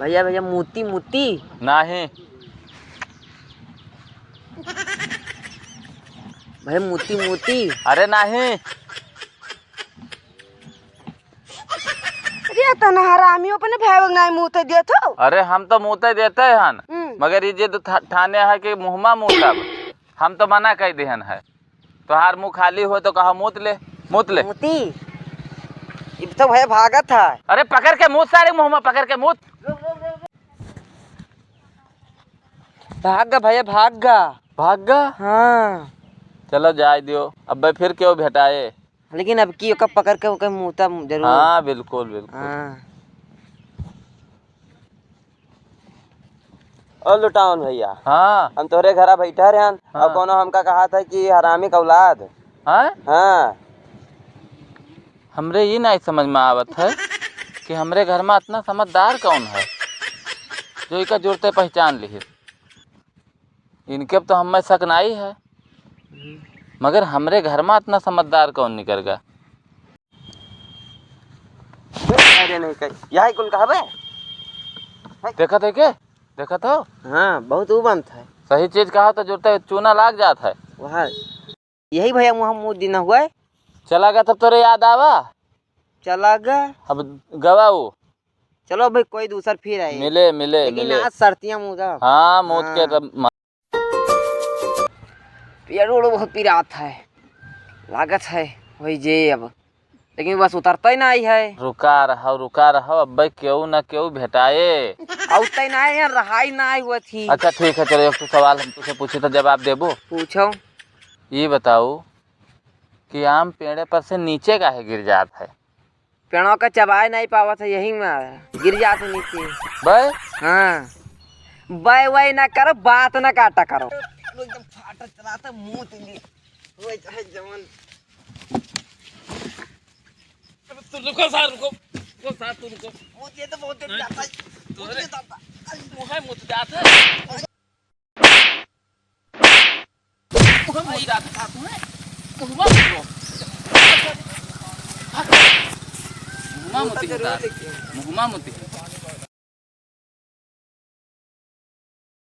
भैया भैया मोती मोती नहीं भैया मोती मोती। अरे नहीं। अरे तना हरामियों अपने भाई नहीं मुँह दिया था। अरे हम तो मुँह देते हैं मगर ये जो ठाने है कि मुँहमा मुँह हम तो मना कर दिहन है। तोहार मुँह खाली हो तो कहा मूत ले मोती। ये तो भैया भागत था। अरे पकड़ के मुँह सारे मुँह में पकड़ के मुँह। भाग गा भैया भाग गा। भाग गा। हाँ चलो जाए दियो अब फिर क्यों भेटाए। लेकिन अब की ओका पकड़ के ओका मुँहता जरूर। हाँ बिल्कुल बिल्कुल। हाँ और लुटावन भैया हाँ हम तोहरे घरा बैठा रहे हाँ। और कोनो हमका कहा था कि हरामी का औलाद। हाँ हाँ हमरे ये नहीं समझ में आवत है कि हमरे घर में इतना समझदार कौन है जो इका जुड़ते पहचान ली। इनके अब तो हम में शक नहीं है मगर हमरे घर में इतना समझदार कौन निकल गया। अरे नहीं कही यही कुल कहा देखा थे के देखा था। हाँ बहुत वो बनता है। सही चीज कहा तो जुड़ते चूना लाग जाता है। वहाँ यही भैया मुँह मुँह दिन हुआ है। चला गया तब तोरे याद आवा। चला गया अब गवा वो। चलो भाई कोई दूसर फिर आए मिले मिले लेकिन मिले। आज सर्दियाँ मुँह हाँ मौत के तब पेड़ों बहुत पिरात है लागत है वही जे अब लेकिन बस उतरता ही नहीं है। रुका रहो अब क्यों ना क्यों भेटाए। उतना ही नहीं है रहाई नहीं हुआ थी। अच्छा ठीक है चलो एक तो सवाल हम तुझसे पूछे तो जवाब देबो। पूछो। ये बताओ कि आम पेड़े पर से नीचे काहे गिर जात है। पेड़ों का चबाए नहीं पावा था यही में गिर जाते नीचे। भाई हाँ बाय वाय ना करो बात ना काटा करो। एकदम फाटा चलाता मुंह तेली वही चाहे जमन। तू रुको सार रुको वो सार तू रुको। वो ये तो बहुत तेज जाता है बहुत तेज जाता है। मुँह मुत जात है। मुँह जात था तुम्हें मुँह मुत मुँह मुत